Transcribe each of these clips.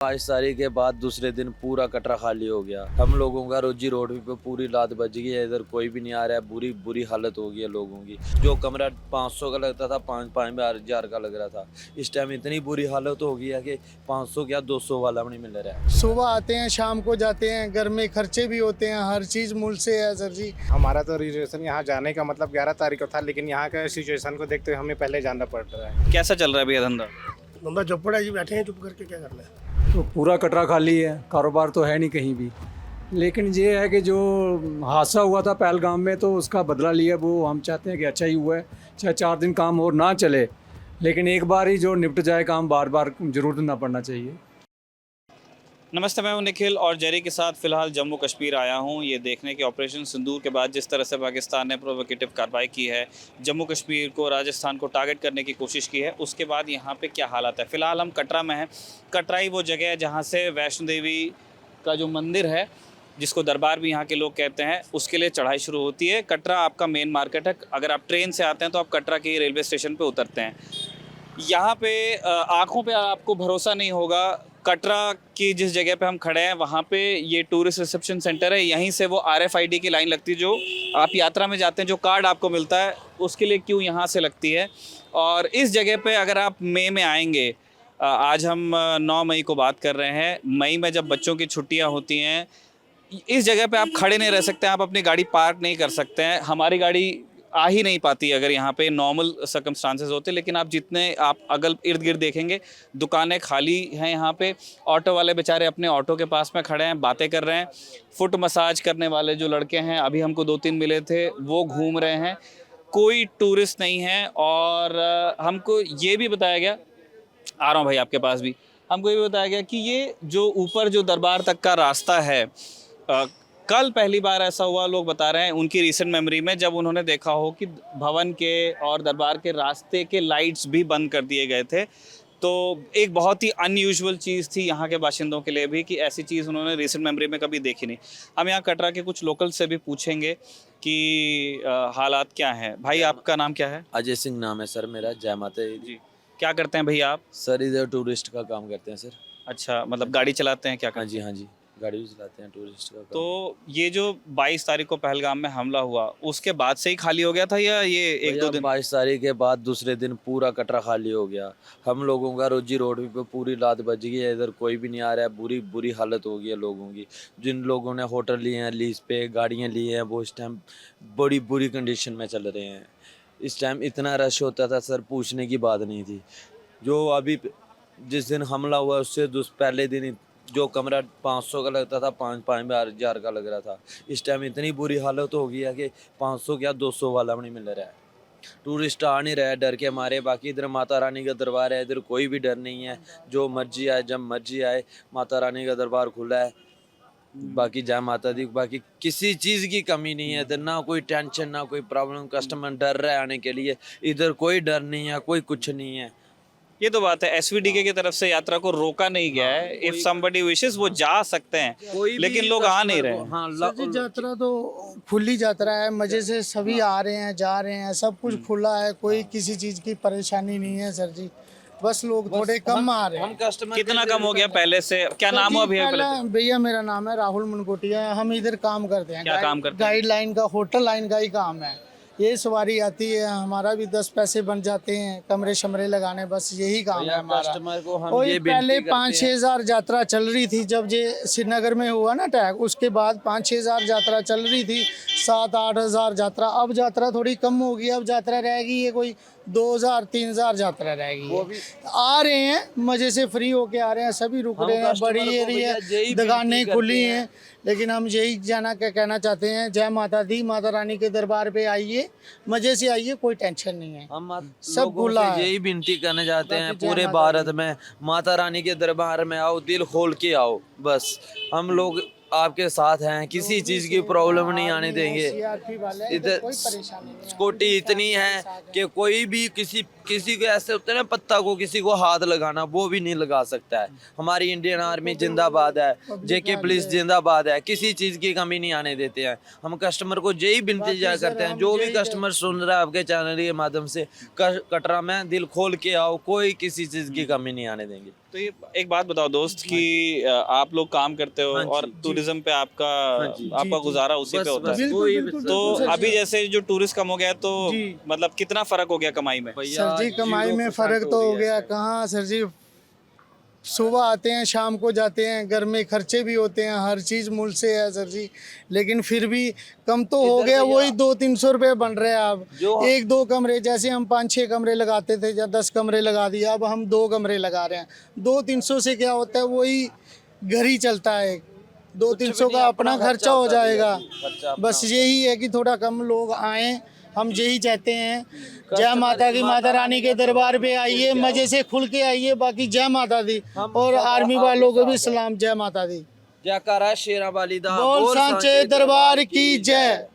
5 तारीख के बाद दूसरे दिन पूरा कटरा खाली हो गया। हम लोगों का रोजी रोड पे पूरी रात बज गई है, इधर कोई भी नहीं आ रहा है। बुरी बुरी हालत हो गई है लोगों की। जो कमरा 500 का लगता था 5,000 का लग रहा था। इस टाइम इतनी बुरी हालत हो गई है कि 500 क्या 200 वाला भी नहीं मिल रहा है। सुबह आते हैं शाम को जाते हैं, घर में खर्चे भी होते हैं, हर चीज़ मुल्क से है सर जी। हमारा तो रिजर्वेशन यहाँ जाने का मतलब 11 तारीख को था, लेकिन यहाँ का सिचुएशन को देखते हुए हमें पहले जाना पड़ रहा है। कैसा चल रहा है भैया धंधा? बंदा चुप पड़ा जी, बैठे हैं चुप करके, क्या करना है। तो पूरा कटरा खाली है, कारोबार तो है नहीं कहीं भी। लेकिन ये है कि जो हादसा हुआ था पहलगाम में, तो उसका बदला लिया, वो हम चाहते हैं कि अच्छा ही हुआ है। चाहे 4 दिन काम और ना चले, लेकिन एक बार ही जो निपट जाए काम, बार बार ज़रूरत ना पड़ना चाहिए। नमस्ते, मैं हूं निखिल और जेरी के साथ फ़िलहाल जम्मू कश्मीर आया हूं ये देखने के ऑपरेशन सिंदूर के बाद जिस तरह से पाकिस्तान ने प्रोवोकेटिव कार्रवाई की है, जम्मू कश्मीर को, राजस्थान को टारगेट करने की कोशिश की है, उसके बाद यहां पे क्या हालात है। फ़िलहाल हम कटरा में हैं। कटरा ही वो जगह है जहां से वैष्णो देवी का जो मंदिर है, जिसको दरबार भी यहाँ के लोग कहते हैं, उसके लिए चढ़ाई शुरू होती है। कटरा आपका मेन मार्केट है। अगर आप ट्रेन से आते हैं तो आप कटरा के रेलवे स्टेशन पर उतरते हैं। यहाँ पे आँखों पे आपको भरोसा नहीं होगा। कटरा की जिस जगह पे हम खड़े हैं वहाँ पे ये टूरिस्ट रिसेप्शन सेंटर है। यहीं से वो RFID की लाइन लगती है, जो आप यात्रा में जाते हैं, जो कार्ड आपको मिलता है उसके लिए क्यों यहाँ से लगती है। और इस जगह पे अगर आप मई में आएंगे, आज हम 9 मई को बात कर रहे हैं, मई में जब बच्चों की छुट्टियाँ होती हैं, इस जगह पे आप खड़े नहीं रह सकते हैं, आप अपनी गाड़ी पार्क नहीं कर सकते हैं। हमारी गाड़ी आ ही नहीं पाती अगर यहाँ पे नॉर्मल सर्कमस्टांसेस होते। लेकिन आप जितने आप अगल इर्द गिर्द देखेंगे, दुकानें खाली हैं। यहाँ पे ऑटो वाले बेचारे अपने ऑटो के पास में खड़े हैं, बातें कर रहे हैं। फुट मसाज करने वाले जो लड़के हैं, अभी हमको 2-3 मिले थे, वो घूम रहे हैं। कोई टूरिस्ट नहीं है। और हमको ये भी बताया गया, आ रहा हूँ भाई आपके पास भी, हमको ये भी बताया गया कि ये जो ऊपर जो दरबार तक का रास्ता है, कल पहली बार ऐसा हुआ, लोग बता रहे हैं उनकी रीसेंट मेमोरी में, जब उन्होंने देखा हो कि भवन के और दरबार के रास्ते के लाइट्स भी बंद कर दिए गए थे। तो एक बहुत ही अनयूजुअल चीज़ थी यहाँ के बाशिंदों के लिए भी, कि ऐसी चीज़ उन्होंने रीसेंट मेमोरी में कभी देखी नहीं। हम यहाँ कटरा के कुछ लोकल से भी पूछेंगे कि हालात क्या हैं। भाई आपका नाम क्या है? अजय सिंह नाम है सर मेरा। जय माता दी जी, क्या करते हैं भैया आप? सर इधर टूरिस्ट का काम करते हैं सर। अच्छा, मतलब गाड़ी चलाते हैं, क्या हाँ करते जी, हैं? हाँ जी, गाड़ी भी चलाते हैं, टूरिस्ट का काम। तो ये जो 22 तारीख को पहलगाम में हमला हुआ, उसके बाद से ही खाली हो गया था या ये 1-2 दिन? 22 तारीख के बाद दूसरे दिन पूरा कटरा खाली हो गया। हम लोगों का रोजी रोड पे पूरी रात बज गई है, इधर कोई भी नहीं आ रहा है। बुरी बुरी हालत हो गई है लोगों की। जिन लोगों ने होटल लिए हैं, लीज पे गाड़ियाँ ली हैं, वो इस टाइम बड़ी बुरी कंडीशन में चल रहे हैं। इस टाइम इतना रश होता था सर, पूछने की बात नहीं थी। जो अभी जिस दिन हमला हुआ उससे पहले दिन जो कमरा 500 का लगता था 5,000 का लग रहा था। इस टाइम इतनी बुरी हालत हो गई है कि 500 क्या 200 वाला भी नहीं मिल रहा है। टूरिस्ट आ नहीं रहा है डर के मारे। बाकी इधर माता रानी का दरबार है, इधर कोई भी डर नहीं है। जो मर्जी आए, जब मर्जी आए, माता रानी का दरबार खुला है। बाकी जय माता दी, बाकी किसी चीज़ की कमी नहीं है इधर। ना कोई टेंशन, ना कोई प्रॉब्लम। कस्टमर डर रहा है आने के लिए, इधर कोई डर नहीं है, कोई कुछ नहीं है। ये तो बात है, SVDK की तरफ से यात्रा को रोका नहीं गया है। इफ somebody wishes वो जा सकते हैं, कोई भी लेकिन लोग आ नहीं रहे कस्टमर को, हाँ, सर जी यात्रा तो खुली यात्रा है, मज़े से सभी आ रहे हैं, जा रहे हैं, सब कुछ खुला है, कोई किसी चीज़ की परेशानी नहीं है सर जी। बस लोग थोड़े कम आ रहे हैं। हम कस्टमर कितना कम हो गया पहले से? क्या नाम हुआ भैया पहले? भैया मेरा नाम है राहुल मनकोटिया। हम इधर काम करते हैं, क्या काम करते हैं? गाइड लाइन का, होटल लाइन का ही काम है। ये सवारी आती है, हमारा भी 10 पैसे बन जाते हैं, कमरे शमरे लगाने, बस यही काम है हमारा। कस्टमर को हम और ये पहले 5-6 हज़ार यात्रा चल रही थी, जब ये श्रीनगर में हुआ ना अटैक, उसके बाद 5-6 हज़ार यात्रा चल रही थी, 7-8 हज़ार यात्रा। अब यात्रा थोड़ी कम होगी, अब यात्रा रहेगी ये कोई 2,000-3,000 यात्रा रहेगी। आ रहे हैं मज़े से, फ्री होके आ रहे हैं, सभी रुक रहे हैं, बड़ी एरिया, दुकानें खुली हैं। लेकिन हम यही कहना चाहते हैं, जय माता दी, माता रानी के दरबार पे आइए, मज़े से आइए, कोई टेंशन नहीं है। हम सब खुला है। यही विनती करना चाहते हैं, बाकी जय पूरे माता भारत में माता रानी के दरबार में आओ, दिल खोल के आओ। बस हम लोग आपके साथ हैं, किसी चीज़ की प्रॉब्लम नहीं आने देंगे। CRP वाले, इधर कोई परेशानी नहीं है। सिक्योरिटी इतनी है कि कोई भी किसी को ऐसे होते हैं ना, पत्ता को किसी को हाथ लगाना वो भी नहीं लगा सकता है। हमारी इंडियन आर्मी जिंदाबाद है, जेके पुलिस जिंदाबाद है, किसी चीज़ की कमी नहीं आने देते हैं। हम कस्टमर को यही विनती करते हैं, जो भी कस्टमर सुन रहा है आपके चैनल के माध्यम से, कटरा में दिल खोल के आओ, कोई किसी चीज़ की कमी नहीं आने देंगे। तो ये एक बात बताओ दोस्त कि आप लोग काम करते हो हाँ जी, और टूरिज्म पे आपका जी, आपका गुजारा उसी पे होता है। तो अभी जैसे जो टूरिस्ट कम हो गया तो मतलब कितना फर्क हो गया कमाई में? सर जी कमाई में फ़र्क तो हो गया। कहाँ सर जी, सुबह आते हैं शाम को जाते हैं, घर में खर्चे भी होते हैं, हर चीज़ मूल से है सर जी। लेकिन फिर भी कम तो हो गया, वही 200-300 रुपये बन रहे हैं अब। एक दो कमरे, जैसे हम 5-6 कमरे लगाते थे या 10 कमरे लगा दिया, अब हम 2 कमरे लगा रहे हैं। 200-300 से क्या होता है, वही घर ही चलता है। 200-300 का अपना खर्चा हो जाएगा। बस यही है कि थोड़ा कम लोग आएँ, हम यही चाहते हैं। जय माता की, माता रानी के दरबार पे आइए, मजे से खुल के आइए। बाकी जय माता दी, और आर्मी वालों को भी सलाम, जय माता दी। जयकारा शेरा वाली दा, बोल सांचे दरबार की जय।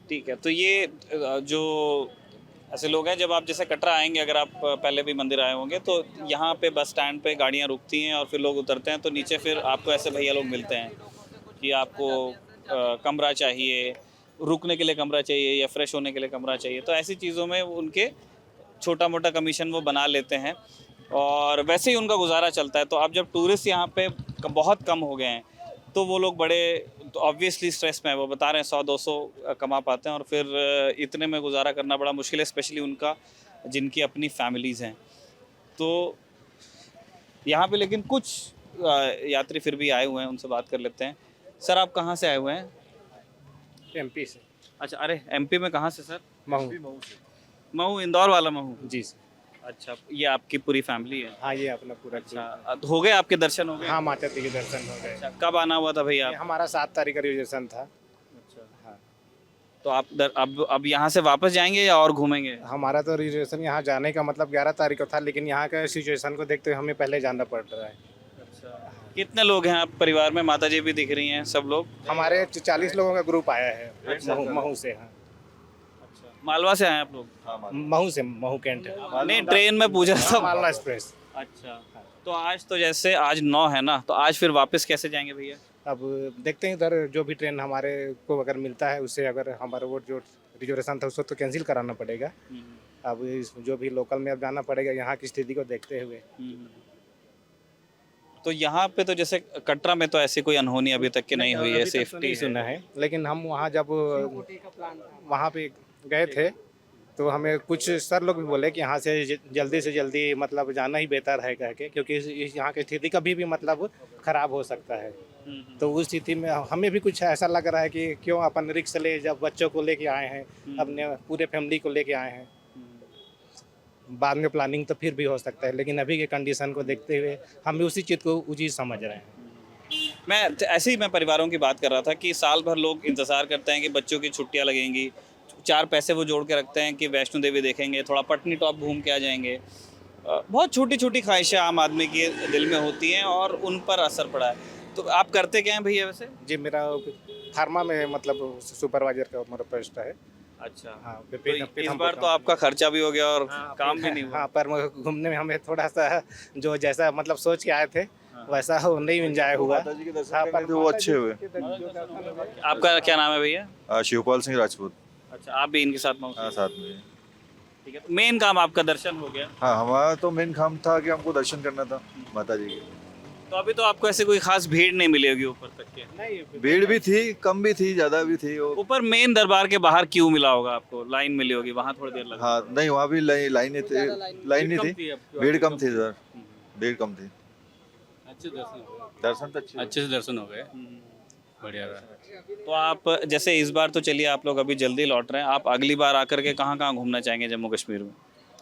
ठीक है, तो ये जो ऐसे लोग हैं, जब आप जैसे कटरा आएंगे, अगर आप पहले भी मंदिर आए होंगे तो यहाँ पे बस स्टैंड पे गाड़ियाँ रुकती हैं और फिर लोग उतरते हैं, तो नीचे फिर आपको ऐसे भैया लोग मिलते हैं कि आपको कमरा चाहिए, रुकने के लिए कमरा चाहिए या फ्रेश होने के लिए कमरा चाहिए। तो ऐसी चीज़ों में उनके छोटा मोटा कमीशन वो बना लेते हैं और वैसे ही उनका गुजारा चलता है। तो अब जब टूरिस्ट यहाँ पे बहुत कम हो गए हैं तो वो लोग बड़े तो ऑब्वियसली स्ट्रेस में है। वो बता रहे हैं 100-200 कमा पाते हैं और फिर इतने में गुजारा करना बड़ा मुश्किल है, स्पेशली उनका जिनकी अपनी फैमिलीज़ हैं। तो यहाँ पे लेकिन कुछ यात्री फिर भी आए हुए हैं, उनसे बात कर लेते हैं। सर आप कहाँ से आए हुए हैं? एमपी से। अच्छा, अरे एमपी में कहाँ से सर? महू। महू, इंदौर वाला महू? जी सर। अच्छा, ये आपकी पूरी फैमिली है? हाँ, ये अपना पूरा। अच्छा, हो गए आपके दर्शन हो गए? हाँ, माता जी के दर्शन हो गए। अच्छा, कब आना हुआ था भैया? हमारा 7 तारीख का रिजर्वेशन था। अच्छा, हाँ। तो आप अब यहाँ से वापस जाएंगे या और घूमेंगे? हमारा तो रिजर्वेशन यहाँ जाने का मतलब 11 तारीख को था, लेकिन यहाँ का सिचुएशन को देखते हुए हमें पहले जाना पड़ रहा है। अच्छा, कितने लोग हैं आप परिवार में? माता जी भी दिख रही हैं, सब लोग? हमारे 40 लोगों का ग्रुप आया है महू से। हाँ, मालवा से आए आप लोग? महू से, महू कैंट। नहीं, ट्रेन में पूछा था। मालवा एक्सप्रेस। अच्छा, तो आज तो जैसे आज 9 है ना, तो आज फिर वापस कैसे जाएंगे भैया? अब देखते हैं इधर जो भी ट्रेन हमारे को अगर मिलता है उससे, अगर हमारा वो जो रिजर्वेशन था उसको तो कैंसिल कराना पड़ेगा। अब जो भी लोकल में अब जाना पड़ेगा यहाँ की स्थिति को देखते हुए। तो यहाँ पे तो जैसे कटरा में तो ऐसी कोई अनहोनी अभी तक की नहीं हुई है, सेफ्टी सुना है। लेकिन हम वहाँ जब वहाँ पे गए थे तो हमें कुछ सर लोग भी बोले कि यहाँ से जल्दी से जल्दी मतलब जाना ही बेहतर है कह के, क्योंकि यहाँ की स्थिति कभी भी मतलब ख़राब हो सकता है। तो उस स्थिति में हमें भी कुछ ऐसा लग रहा है कि क्यों अपन रिस्क ले, जब बच्चों को लेके आए हैं, अपने पूरे फैमिली को लेके आए हैं। बाद में प्लानिंग तो फिर भी हो सकता है, लेकिन अभी के कंडीशन को देखते हुए हम भी उसी चीज़ को उचित समझ रहे हैं। मैं ऐसे ही मैं परिवारों की बात कर रहा था कि साल भर लोग इंतज़ार करते हैं कि बच्चों की छुट्टियां लगेंगी, 4 पैसे वो जोड़ के रखते हैं कि वैष्णो देवी देखेंगे, थोड़ा पटनी टॉप घूम के आ जाएंगे। बहुत छोटी छोटी ख्वाहिशें आम आदमी के दिल में होती हैं और उन पर असर पड़ा है। तो आप करते क्या हैं भैया वैसे? जी, मेरा फार्मा में मतलब सुपरवाइजर का मेरा पोस्ट है। अच्छा, हाँ, तो इस बार तो आपका खर्चा भी हो गया और काम भी नहीं हुआ। हाँ, पर घूमने में हमें थोड़ा सा जो जैसा मतलब सोच के आए थे वैसा हो नहीं एंजॉय हुआ। हाँ, पर वो अच्छे हुए। आपका क्या नाम है भैया? शिवपाल सिंह राजपूत। अच्छा, आप भी इनके साथ में? हाँ, साथ में। ठीक है, तो मेन काम आपका दर्शन हो गया? हाँ, हमारा तो मेन काम था कि हमको दर्शन करना था माता जी के। तो अभी तो आपको ऐसे कोई खास भीड़ नहीं मिलेगी ऊपर तक के? नहीं, भीड़ भी थी, कम भी थी, ज़्यादा भी थी। और ऊपर मेन दरबार के बाहर क्यों मिला होगा आपको? लाइन मिली होगी, वहाँ थोड़ी देर लगी। हाँ, नहीं, वहाँ भी लाइन नहीं थी, भीड़ कम थी सर, भीड़ कम थी। अच्छे दर्शन तो अच्छे से दर्शन हो गए, बढ़िया रहा। तो आप जैसे इस बार तो चलिए आप लोग अभी जल्दी लौट रहे हैं, आप अगली बार आकर के कहाँ कहाँ घूमना चाहेंगे जम्मू कश्मीर में?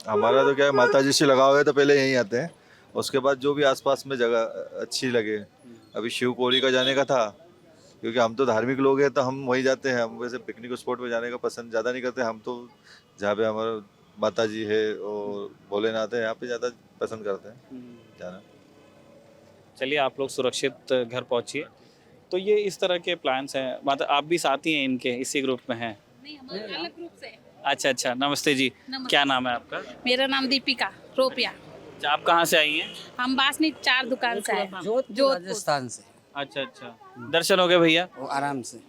हमारा तो क्या है, माता जी से लगाव है तो पहले यहीं आते हैं, उसके बाद जो भी आसपास में जगह अच्छी लगे। अभी शिव कोड़ी का जाने का था, क्योंकि हम तो धार्मिक लोग हैं तो हम वहीं जाते हैं। हम वैसे पिकनिक स्पॉट पे जाने का पसंद ज़्यादा नहीं करते, हम तो जहाँ पे हमारा माता जी है और भोलेनाथ है यहाँ पे ज़्यादा पसंद करते हैं जाना। चलिए, आप लोग सुरक्षित घर पहुँचिए। तो ये इस तरह के प्लान्स हैं। मतलब आप भी साथी हैं इनके, इसी ग्रुप में हैं? नहीं, हम अलग ग्रुप से। अच्छा अच्छा, नमस्ते जी। क्या नाम है आपका? मेरा नाम दीपिका रोपिया। अच्छा, आप कहाँ से आई हैं? हम बासनी 4 दुकान से आए। जोधपुर राजस्थान से। अच्छा अच्छा, दर्शन हो गए भैया? वो आराम से।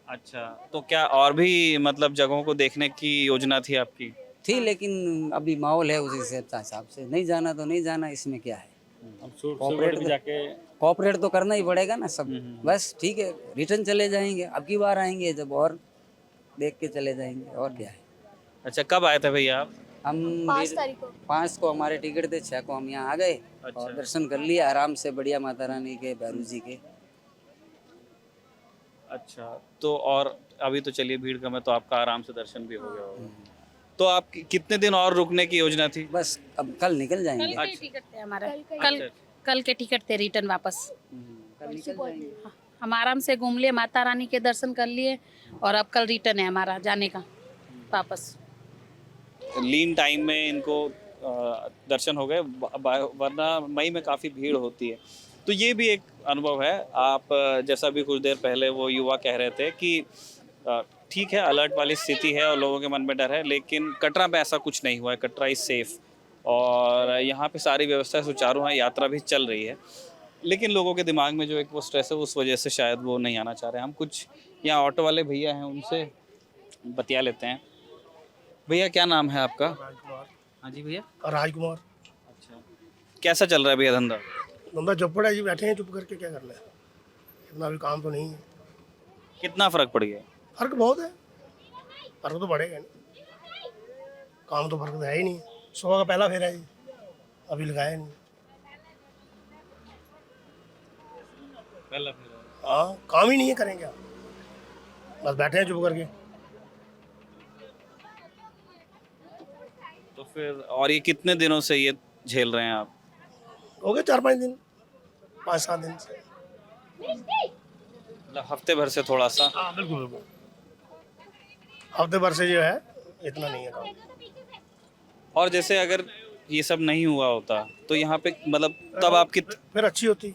अच्छा, तो क्या और भी मतलब जगहों को देखने की योजना थी आपकी? थी, लेकिन अभी माहौल है उसी से हिसाब से, नहीं जाना तो नहीं जाना, इसमें क्या है। कोऑपरेट भी जाके कोऑपरेट तो करना ही पड़ेगा ना सब। बस ठीक है, रिटर्न चले जाएंगे, अब की बार आएंगे जब और देख के चले जाएंगे, और क्या है। अच्छा, कब आए थे भैया आप? हम 5 को हमारे टिकट थे, 6 को हम यहाँ आ गए और दर्शन कर लिए आराम से, बढ़िया माता रानी के, भैरू जी के। अच्छा, तो और अभी तो चलिए भीड़ कम है तो आपका आराम से दर्शन भी हो गया होगा। तो आप कितने दिन और रुकने की योजना थी? बस अब कल निकल जाएंगे। कल के टिकट थे हमारा। कल के टिकट थे रिटर्न वापस। कल निकल जाएंगे। हम आराम से घूम लिए, माता रानी के दर्शन कर लिए और अब कल रिटर्न है हमारा जाने का वापस। लीन टाइम में इनको दर्शन हो गए, वरना मई में काफ़ी भीड़ होती है। तो ये भी एक अनुभव है। आप जैसा भी कुछ देर पहले वो युवा कह रहे थे कि ठीक है, अलर्ट वाली स्थिति है और लोगों के मन में डर है, लेकिन कटरा में ऐसा कुछ नहीं हुआ है। कटरा इज़ सेफ और यहाँ पे सारी व्यवस्था सुचारू है, यात्रा भी चल रही है। लेकिन लोगों के दिमाग में जो एक वो स्ट्रेस है, उस वजह से शायद वो नहीं आना चाह रहे हैं। हम कुछ यहाँ ऑटो वाले भैया हैं, उनसे बतिया लेते हैं। भैया क्या नाम है आपका? राजकुमार। हाँ जी भैया। राजकुमार। अच्छा, कैसा चल रहा है भैया धंधा? धंधा चौपड़ है जी, बैठे हैं चुप करके, क्या करना है, इतना भी काम तो नहीं है। कितना फर्क पड़ गया? फर्क बहुत है, फर्क तो बढ़ेगा नहीं, काम तो फर्क तो है ही नहीं। सुबह का पहला फेरा है जी, अभी लगाया नहीं। पहला फिर हाँ, काम ही नहीं है, करेंगे आप, बस बैठे हैं चुप करके। तो फिर और ये कितने दिनों से ये झेल रहे हैं आप? हो गए 4-5 दिन, 5-7 दिन से। मतलब हफ्ते भर से थोड़ा सा? हाँ बिल्कुल बिल्कुल, हफ्ते भर से जो है इतना नहीं है काम। और जैसे अगर ये सब नहीं हुआ होता तो यहाँ पे मतलब तब आप फिर अच्छी होती।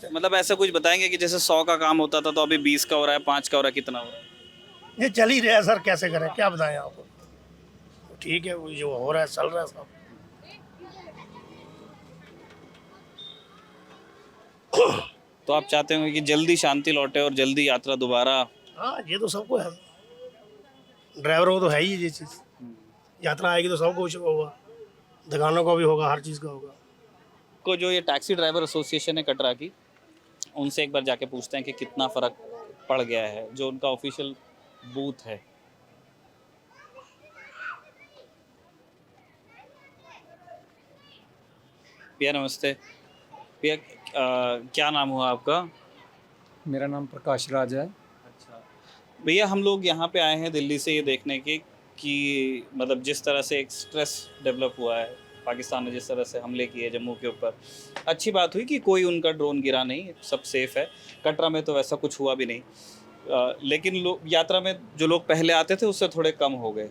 मतलब ऐसा कुछ बताएंगे कि जैसे 100 का काम होता था तो अभी 20 का हो रहा है, 5 का हो रहा है, कितना हो रहा है? ये चल ही रहा है सर, कैसे करें, क्या बताएं आपको। ठीक है, वो जो हो रहा है चल रहा है सब। तो आप चाहते होंगे कि जल्दी शांति लौटे और जल्दी यात्रा दोबारा? हाँ, ये तो सबको है, ड्राइवरों को तो है ही ये चीज़। यात्रा आएगी तो सबको कुछ होगा, दुकानों का भी होगा, हर चीज़ का होगा। को जो ये टैक्सी ड्राइवर एसोसिएशन है कटरा की, उनसे एक बार जाके पूछते हैं कि कितना फ़र्क पड़ गया है, जो उनका ऑफिशियल बूथ है। भैया नमस्ते। भैया क्या नाम हुआ आपका? मेरा नाम प्रकाश राज है। अच्छा भैया, हम लोग यहाँ पे आए हैं दिल्ली से ये देखने के कि मतलब जिस तरह से एक स्ट्रेस डेवलप हुआ है, पाकिस्तान ने जिस तरह से हमले किए जम्मू के ऊपर, अच्छी बात हुई कि कोई उनका ड्रोन गिरा नहीं, सब सेफ है। कटरा में तो वैसा कुछ हुआ भी नहीं, लेकिन यात्रा में जो लोग पहले आते थे उससे थोड़े कम हो गए,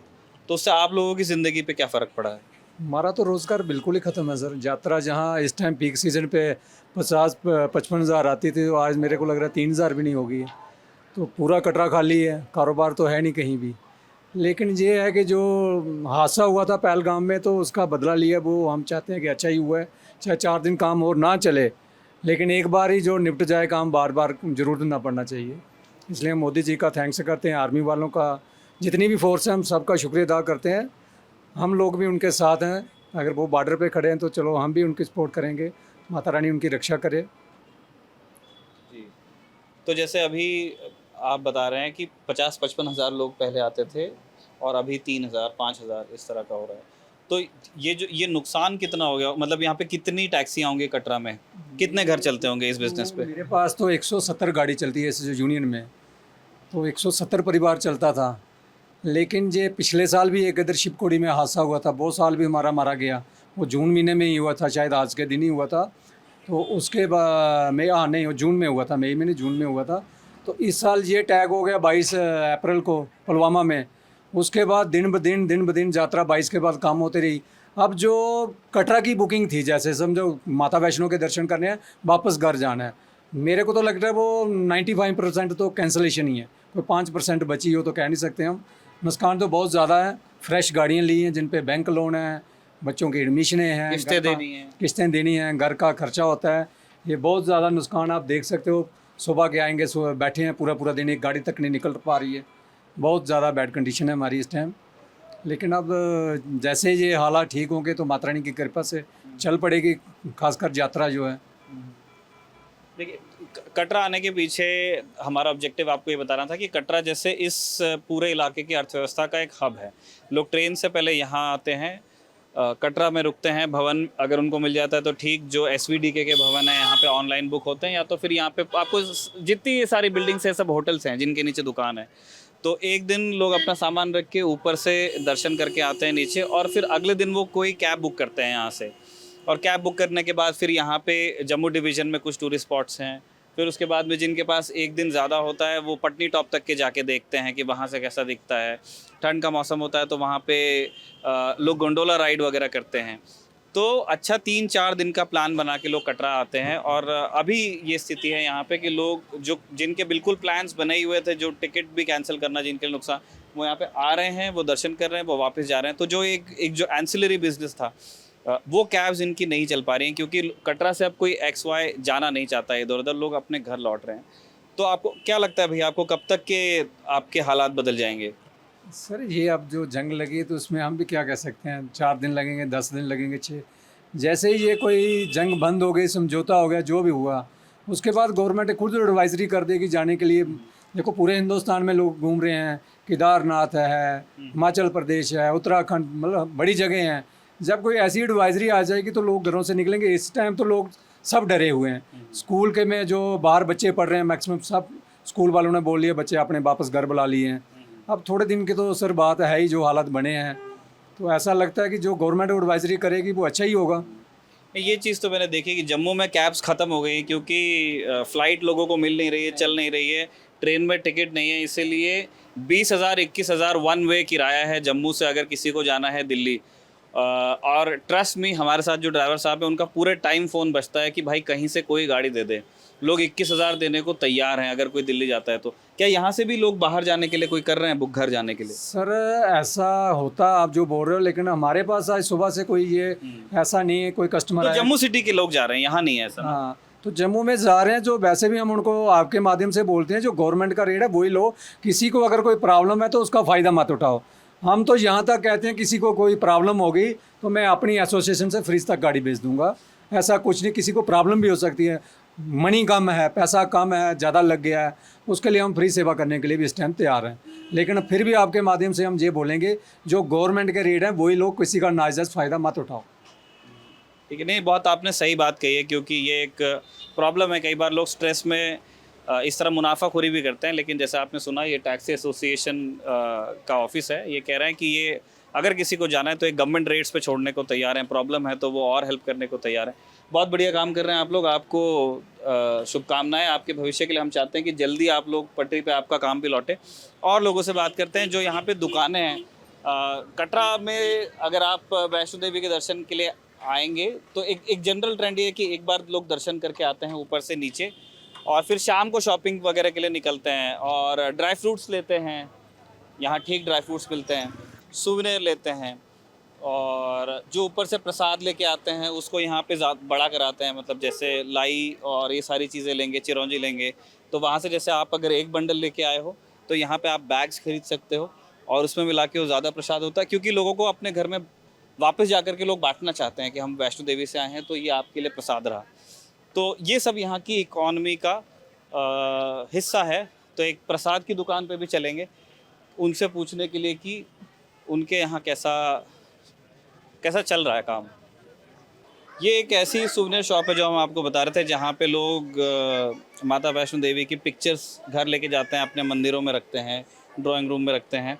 तो उससे आप लोगों की ज़िंदगी पे क्या फ़र्क पड़ा है? हमारा तो रोज़गार बिल्कुल ही ख़त्म है सर। यात्रा जहाँ इस टाइम पीक सीज़न पे 50-55 हज़ार आती थी, तो आज मेरे को लग रहा है 3 हज़ार भी नहीं होगी। तो पूरा कटरा खाली है, कारोबार तो है नहीं कहीं भी। लेकिन ये है कि जो हादसा हुआ था पहलगाम में, तो उसका बदला लिया, वो हम चाहते हैं कि अच्छा ही हुआ है। चाहे 4 दिन काम और ना चले, लेकिन एक बार ही जो निपट जाए काम, बार बार ज़रूरत ना पड़ना चाहिए। इसलिए हम मोदी जी का थैंक्स करते हैं, आर्मी वालों का, जितनी भी फोर्स है, हम सबका शुक्रिया अदा करते हैं। हम लोग भी उनके साथ हैं, अगर वो बॉर्डर पे खड़े हैं तो चलो हम भी उनकी सपोर्ट करेंगे, माता रानी उनकी रक्षा करे। जी, तो जैसे अभी आप बता रहे हैं कि 50-55 हज़ार लोग पहले आते थे और अभी 3 हज़ार 5 हज़ार इस तरह का हो रहा है, तो ये नुकसान कितना हो गया? मतलब यहाँ पे कितनी टैक्सियाँ होंगी कटरा में, कितने घर चलते होंगे इस बिज़नेस पे? मेरे पास तो 170 गाड़ी चलती है इस यूनियन में, तो 170 परिवार चलता था। लेकिन ये पिछले साल भी एक इधर शिवकोड़ी में हादसा हुआ था, वो साल भी हमारा मारा गया, वो जून महीने में ही हुआ था, शायद आज के दिन ही हुआ था। तो उसके बाद नहीं, वो जून में हुआ था, मई में नहीं, जून में हुआ था। तो इस साल ये टैग हो गया 22 अप्रैल को पुलवामा में। उसके बाद दिन ब दिन यात्रा 22 के बाद काम होती रही। अब जो कटरा की बुकिंग थी, जैसे समझो माता वैष्णो के दर्शन करने हैं, वापस घर जाना है, मेरे को तो लगता है वो 95% तो कैंसलेशन ही है, कोई 5% बची हो तो कह नहीं सकते हम। नुकसान तो बहुत ज़्यादा है। फ्रेश गाड़ियाँ ली हैं जिन पे बैंक लोन है, बच्चों की एडमिशनें हैं, किस्तें देनी हैं। किस्तें देनी हैं, घर का खर्चा होता है। ये बहुत ज़्यादा नुकसान आप देख सकते हो। सुबह के आएंगे, सुबह बैठे हैं पूरा पूरा दिन, एक गाड़ी तक नहीं निकल पा रही है। बहुत ज़्यादा बैड कंडीशन है हमारी इस टाइम। लेकिन अब जैसे ये हालात ठीक होंगे तो माता रानी की कृपा से चल पड़ेगी, खासकर यात्रा जो है। देखिए, कटरा आने के पीछे हमारा ऑब्जेक्टिव आपको ये बताना था कि कटरा जैसे इस पूरे इलाके की अर्थव्यवस्था का एक हब है। लोग ट्रेन से पहले यहाँ आते हैं, कटरा में रुकते हैं, भवन अगर उनको मिल जाता है तो ठीक, जो SVDK के भवन है यहाँ पे ऑनलाइन बुक होते हैं, या तो फिर यहाँ पे आपको जितनी ये सारी बिल्डिंग्स हैं सब होटल्स हैं जिनके नीचे दुकान है। तो एक दिन लोग अपना सामान रख के ऊपर से दर्शन करके आते हैं नीचे, और फिर अगले दिन वो कोई कैब बुक करते हैं यहाँ से, और कैब बुक करने के बाद फिर यहाँ पे जम्मू डिवीज़न में कुछ टूरिस्ट स्पॉट्स हैं। फिर उसके बाद में जिनके पास एक दिन ज़्यादा होता है वो पटनी टॉप तक के जाके देखते हैं कि वहाँ से कैसा दिखता है। ठंड का मौसम होता है तो वहाँ पे लोग गोंडोला राइड वगैरह करते हैं। तो अच्छा 3-4 दिन का प्लान बना के लोग कटरा आते हैं, और अभी ये स्थिति है यहाँ पे कि लोग जिनके बिल्कुल प्लान्स बने हुए थे, जो टिकट भी कैंसिल करना जिनके नुकसान, वो यहाँ पे आ रहे हैं, वो दर्शन कर रहे हैं, वो वापस जा रहे हैं। तो जो एक जो एंसिलरी बिजनेस था, वो कैब्स इनकी नहीं चल पा रही हैं, क्योंकि कटरा से अब कोई XY जाना नहीं चाहता है इधर उधर, लोग अपने घर लौट रहे हैं। तो आपको क्या लगता है भैया, आपको कब तक के आपके हालात बदल जाएंगे? सर ये अब जो जंग लगी तो उसमें हम भी क्या कह सकते हैं। 4 दिन लगेंगे, 10 दिन लगेंगे, 6। जैसे ही ये कोई जंग बंद हो गई, समझौता हो गया, जो भी हुआ, उसके बाद गवर्नमेंट खुद एडवाइजरी कर देगी जाने के लिए। देखो पूरे हिंदुस्तान में लोग घूम रहे हैं, केदारनाथ है, हिमाचल प्रदेश है, उत्तराखंड, मतलब बड़ी जगह हैं। जब कोई ऐसी एडवाइजरी आ जाएगी तो लोग घरों से निकलेंगे। इस टाइम तो लोग सब डरे हुए हैं। स्कूल के में जो बाहर बच्चे पढ़ रहे हैं, मैक्सिमम सब स्कूल वालों ने बोल लिया बच्चे अपने वापस घर बुला लिए हैं। अब थोड़े दिन की तो सर बात है ही, जो हालात बने हैं, तो ऐसा लगता है कि जो गवर्नमेंट एडवाइजरी करेगी वो अच्छा ही होगा। ये चीज़ तो मैंने देखी कि जम्मू में कैब्स ख़त्म हो गई, क्योंकि फ़्लाइट लोगों को मिल नहीं रही है, चल नहीं रही है, ट्रेन में टिकट नहीं है, इसीलिए 20,000 21,000 वन वे किराया है जम्मू से अगर किसी को जाना है दिल्ली। और ट्रस्ट मी, हमारे साथ जो ड्राइवर साहब हैं उनका पूरे टाइम फ़ोन बजता है कि भाई कहीं से कोई गाड़ी दे दे। लोग 21,000 देने को तैयार हैं अगर कोई दिल्ली जाता है तो। क्या यहाँ से भी लोग बाहर जाने के लिए कोई कर रहे हैं बुक घर जाने के लिए? सर ऐसा होता आप जो बोल रहे हो, लेकिन हमारे पास आज सुबह से कोई ये ऐसा नहीं है कोई कस्टमर तो आया। जम्मू सिटी के लोग जा रहे हैं, यहाँ नहीं है ऐसा? हाँ, तो जम्मू में जा रहे हैं जो, वैसे भी हम उनको आपके माध्यम से बोलते हैं जो गवर्नमेंट का रेट है वही लो। किसी को अगर कोई प्रॉब्लम है तो उसका फ़ायदा मत उठाओ। हम तो यहाँ तक कहते हैं किसी को कोई प्रॉब्लम होगी तो मैं अपनी एसोसिएशन से फ्रिज तक गाड़ी भेज दूंगा। ऐसा कुछ नहीं, किसी को प्रॉब्लम भी हो सकती है, मनी कम है, पैसा कम है, ज़्यादा लग गया है, उसके लिए हम फ्री सेवा करने के लिए भी इस टाइम तैयार हैं। लेकिन फिर भी आपके माध्यम से हम ये बोलेंगे जो गवर्नमेंट के रेट हैं वही लोग, किसी का नाजायज़ फ़ायदा मत उठाओ। ठीक है, नहीं बहुत आपने सही बात कही है, क्योंकि ये एक प्रॉब्लम है। कई बार लोग स्ट्रेस में इस तरह मुनाफाखोरी भी करते हैं। लेकिन जैसा आपने सुना, ये टैक्सी एसोसिएशन का ऑफिस है, ये कह रहे हैं कि ये अगर किसी को जाना है तो एक गवर्नमेंट रेट्स पे छोड़ने को तैयार हैं, प्रॉब्लम है तो वो और हेल्प करने को तैयार हैं। बहुत बढ़िया काम कर रहे हैं आप लोग, आपको शुभकामनाएं आपके भविष्य के लिए। हम चाहते हैं कि जल्दी आप लोग पटरी पे आपका काम भी लौटे। और लोगों से बात करते हैं जो यहाँ पे दुकानें हैं। कटरा में अगर आप वैष्णो देवी के दर्शन के लिए आएंगे तो एक जनरल ट्रेंड ये है कि एक बार लोग दर्शन करके आते हैं ऊपर से नीचे, और फिर शाम को शॉपिंग वगैरह के लिए निकलते हैं और ड्राई फ्रूट्स लेते हैं। यहाँ ठीक ड्राई फ्रूट्स मिलते हैं, सुवेनिर लेते हैं, और जो ऊपर से प्रसाद लेके आते हैं उसको यहाँ पे बड़ा कराते हैं। मतलब जैसे लाई और ये सारी चीज़ें लेंगे, चिरौंजी लेंगे, तो वहाँ से जैसे आप अगर एक बंडल लेके आए हो तो यहाँ पे आप बैग्स खरीद सकते हो और उसमें मिला के वो ज़्यादा प्रसाद होता है, क्योंकि लोगों को अपने घर में वापस जा कर के लोग बांटना चाहते हैं कि हम वैष्णो देवी से आए हैं तो ये आपके लिए प्रसाद रहा। तो ये सब यहाँ की इकॉनमी का हिस्सा है। तो एक प्रसाद की दुकान पे भी चलेंगे उनसे पूछने के लिए कि उनके यहाँ कैसा चल रहा है काम। ये एक ऐसी सुवेनिर शॉप है जो हम आपको बता रहे थे, जहाँ पे लोग माता वैष्णो देवी की पिक्चर्स घर लेके जाते हैं, अपने मंदिरों में रखते हैं, ड्राइंग रूम में रखते हैं।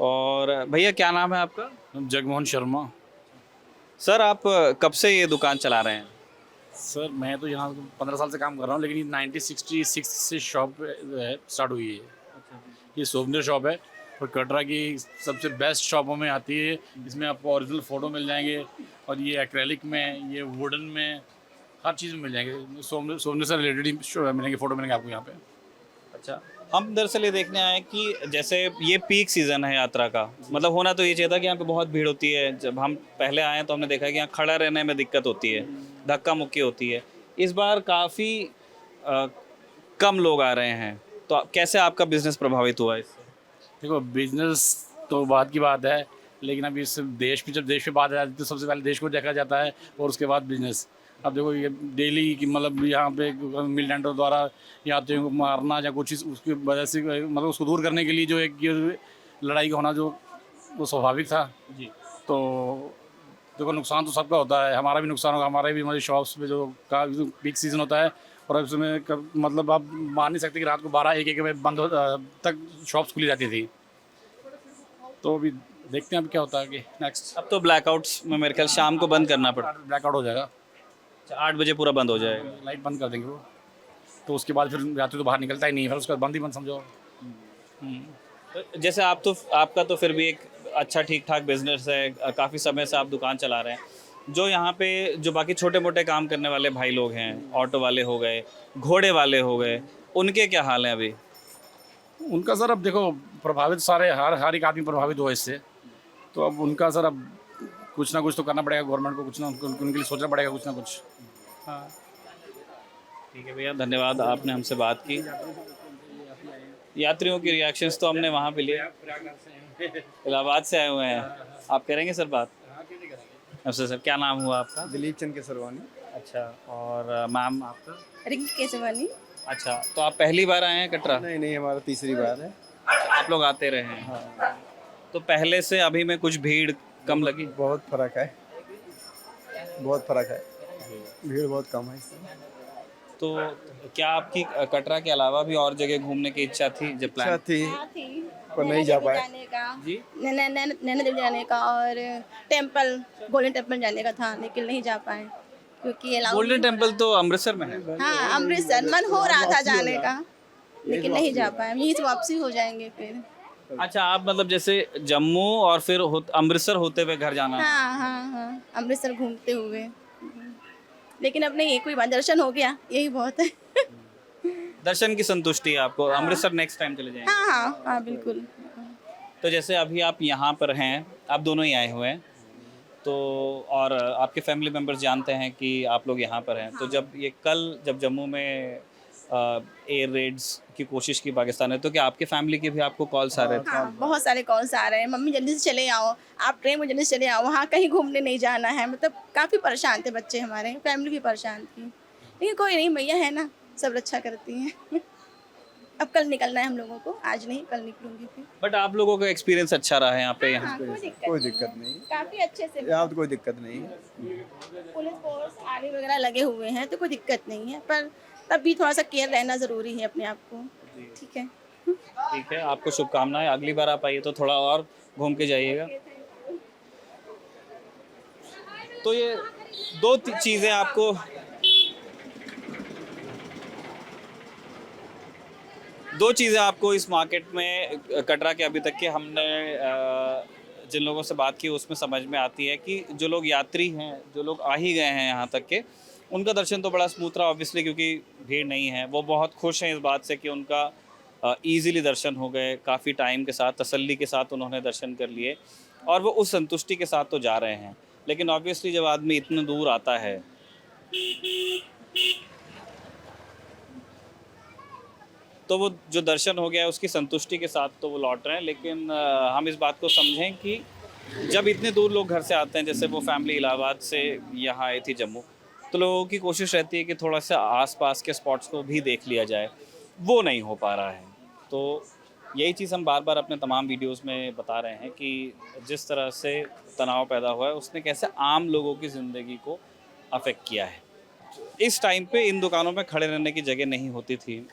और भैया क्या नाम है आपका? जगमोहन शर्मा। सर आप कब से ये दुकान चला रहे हैं? सर मैं तो यहाँ 15 साल से काम कर रहा हूँ, लेकिन ये 1966 से शॉप स्टार्ट हुई है। ये सोवेनिर शॉप है और कटरा की सबसे बेस्ट शॉपों में आती है। इसमें आपको ओरिजिनल फ़ोटो मिल जाएंगे, और ये एक्रेलिक में, ये वुडन में, हर चीज़ में मिल जाएंगे। सोवेनिर से रिलेटेड ही मिलेंगे, फ़ोटो मिलेंगे आपको यहाँ पे। अच्छा, हम दरअसल ये देखने आए कि जैसे ये पीक सीज़न है यात्रा का, मतलब होना तो ये चाहिए था कि यहाँ पे बहुत भीड़ होती है। जब हम पहले आए तो हमने देखा कि यहाँ खड़ा रहने में दिक्कत होती है, धक्का मुक्की होती है। इस बार काफ़ी कम लोग आ रहे हैं, तो कैसे आपका बिजनेस प्रभावित हुआ इससे? देखो बिजनेस तो बात की बात है, लेकिन अभी इस देश पे जब देश पे बात आ जाती है तो सबसे पहले देश को देखा जाता है और उसके बाद बिजनेस। अब देखो ये डेली की मतलब यहाँ पे मिलिटेंटों द्वारा यात्रियों को मारना या कुछ उसकी वजह से मतलब उसको दूर करने के लिए जो एक ये लड़ाई का होना जो वो स्वाभाविक था जी। तो देखो नुकसान तो सबका होता है, हमारा भी नुकसान होगा, हमारे भी हमारी शॉप्स पे जो का पीक सीज़न होता है और अब उसमें मतलब आप मान नहीं सकते कि रात को 12-1 बजे बंद तक शॉप्स खुली जाती थी। तो अभी देखते हैं अब क्या होता है कि नेक्स्ट अब तो ब्लैकआउट्स में मेरे ख्याल शाम को बंद करना पड़ता ब्लैकआउट हो जाएगा, है, 8 बजे पूरा बंद हो जाएगा। लाइट बंद कर देंगे वो, तो उसके बाद फिर यात्री तो बाहर निकलता ही नहीं है, फिर उसके बाद बंद ही बंद समझो। तो जैसे आपका तो फिर भी एक अच्छा ठीक ठाक बिजनेस है, काफ़ी समय से आप दुकान चला रहे हैं। जो यहाँ पे जो बाकी छोटे मोटे काम करने वाले भाई लोग हैं, ऑटो वाले हो गए, घोड़े वाले हो गए, उनके क्या हाल हैं अभी? उनका सर अब देखो प्रभावित सारे हर एक आदमी प्रभावित हुआ इससे, तो अब उनका सर अब कुछ ना कुछ तो करना पड़ेगा गवर्नमेंट को, कुछ ना उनके लिए सोचना पड़ेगा कुछ ना कुछ। हाँ ठीक है भैया, धन्यवाद, आपने हमसे बात की। यात्रियों की रिएक्शंस तो हमने वहाँ पे लिए, इलाहाबाद से आए हुए हैं। आप करेंगे सर बात? अच्छा सर, क्या नाम हुआ आपका? दिलीप चंद केसरवानी। अच्छा, और मैम आपका? रिंकी केसरवानी। अच्छा, तो आप पहली बार आए हैं कटरा? नहीं, हमारा तीसरी बार है। अच्छा, आप लोग आते रहे हैं। हाँ। तो पहले से अभी में कुछ भीड़ कम लगी? बहुत फर्क है, बहुत फर्क है, भीड़ बहुत कम है इससे। तो क्या आपकी कटरा के अलावा भी और जगह घूमने की इच्छा थी जब इच्छा प्लान? थी पर नहीं जा पाए। जाने का जी? नैना देवी जाने का और टेम्पल गोल्डन टेम्पल जाने का था, लेकिन नहीं जा पाए क्योंकि अलाउ गोल्डन टेम्पल तो अमृतसर में है। हाँ अमृतसर मन हो रहा था जाने का, लेकिन नहीं जा पाए। यहीं से वापसी हो जाएंगे फिर। अच्छा, आप मतलब जैसे जम्मू और फिर अमृतसर होते हुए घर जाना? हाँ अमृतसर घूमते हुए, लेकिन अब नहीं, कोई बात, दर्शन हो गया, यही बहुत है। दर्शन की संतुष्टि है आपको? अमृतसर नेक्स्ट टाइम चले जाएंगे? हाँ बिल्कुल। तो जैसे अभी आप यहाँ पर हैं, आप दोनों ही आए हुए हैं, तो और आपके फैमिली मेम्बर्स जानते हैं कि आप लोग यहाँ पर हैं, तो जब जम्मू में एयर रेड्स की कोशिश की पाकिस्तान ने, तो क्या आपके फैमिली के भी आपको कॉल्स आ रहे थे? हाँ बहुत सारे कॉल्स आ रहे हैं, मम्मी जल्दी से चले आओ, आप ट्रेन में जल्दी से चले आओ, वहाँ कहीं घूमने नहीं जाना है। मतलब काफ़ी परेशान थे बच्चे, हमारे फैमिली भी परेशान थी, लेकिन कोई नहीं, मैया है ना, सब रक्षा करती हैं। अब कल निकलना है हम लोगों को, आज नहीं कल निकलूंगी फिर। बट आप लोगों का एक्सपीरियंस अच्छा रहा है यहाँ पे? हाँ, कोई दिक्कत नहीं, काफ़ी अच्छे से यहाँ तो कोई दिक्कत नहीं। पुलिस फोर्स आर्मी वगैरह लगे हुए हैं, तो कोई दिक्कत नहीं है, पर तब भी थोड़ा सा केयर रहना ज़रूरी है अपने आप को। ठीक है, ठीक है, आपको शुभकामनाएं। अगली बार आप आइए तो थोड़ा और घूम के जाइएगा। तो ये दो चीज़ें आपको इस मार्केट में कटरा के अभी तक के हमने जिन लोगों से बात की उसमें समझ में आती है कि जो लोग यात्री हैं, जो लोग आ ही गए हैं यहाँ तक के, उनका दर्शन तो बड़ा स्मूथ रहा ऑब्वियसली, क्योंकि भीड़ नहीं है। वो बहुत खुश हैं इस बात से कि उनका ईज़िली दर्शन हो गए, काफ़ी टाइम के साथ, तसल्ली के साथ उन्होंने दर्शन कर लिए, और वो उस संतुष्टि के साथ तो जा रहे हैं। लेकिन ऑब्वियसली जब आदमी इतने दूर आता है तो वो जो दर्शन हो गया है उसकी संतुष्टि के साथ तो वो लौट रहे हैं। लेकिन हम इस बात को समझें कि जब इतने दूर लोग घर से आते हैं, जैसे वो फैमिली इलाहाबाद से यहाँ आई थी जम्मू, तो लोगों की कोशिश रहती है कि थोड़ा सा आसपास के स्पॉट्स को भी देख लिया जाए, वो नहीं हो पा रहा है। तो यही चीज़ हम बार बार अपने तमाम वीडियोस में बता रहे हैं कि जिस तरह से तनाव पैदा हुआ है उसने कैसे आम लोगों की ज़िंदगी को अफेक्ट किया है। इस टाइम पे इन दुकानों में खड़े रहने की जगह नहीं होती थी।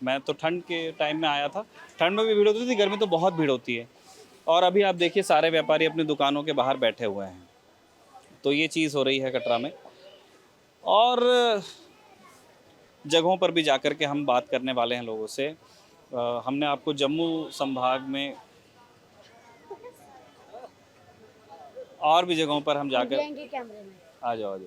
मैं तो ठंड के टाइम में आया था, ठंड में भी भीड़ होती थी, गर्मी तो बहुत भीड़ होती है। और अभी आप देखिए सारे व्यापारी अपनी दुकानों के बाहर बैठे हुए हैं। तो ये चीज़ हो रही है कटरा में। और जगहों पर भी जाकर के हम बात करने वाले हैं लोगों से। हमने आपको जम्मू संभाग में और भी जगहों पर हम जाकर आ जाओ।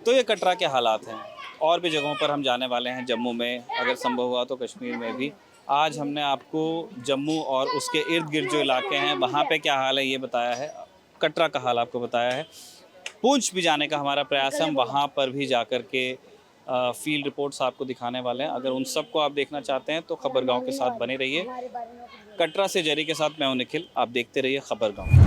तो ये कटरा के हालात हैं। और भी जगहों पर हम जाने वाले हैं, जम्मू में, अगर संभव हुआ तो कश्मीर में भी। आज हमने आपको जम्मू और उसके इर्द गिर्द जो इलाके हैं वहाँ पे क्या हाल है ये बताया है, कटरा का हाल आपको बताया है। पूंछ भी जाने का हमारा प्रयास है, हम वहाँ पर भी जाकर के फील्ड रिपोर्ट्स आपको दिखाने वाले हैं। अगर उन सब को आप देखना चाहते हैं तो खबरगांव के साथ बने रहिए। कटरा से जेरी के साथ मैं हूं निखिल, आप देखते रहिए खबरगांव।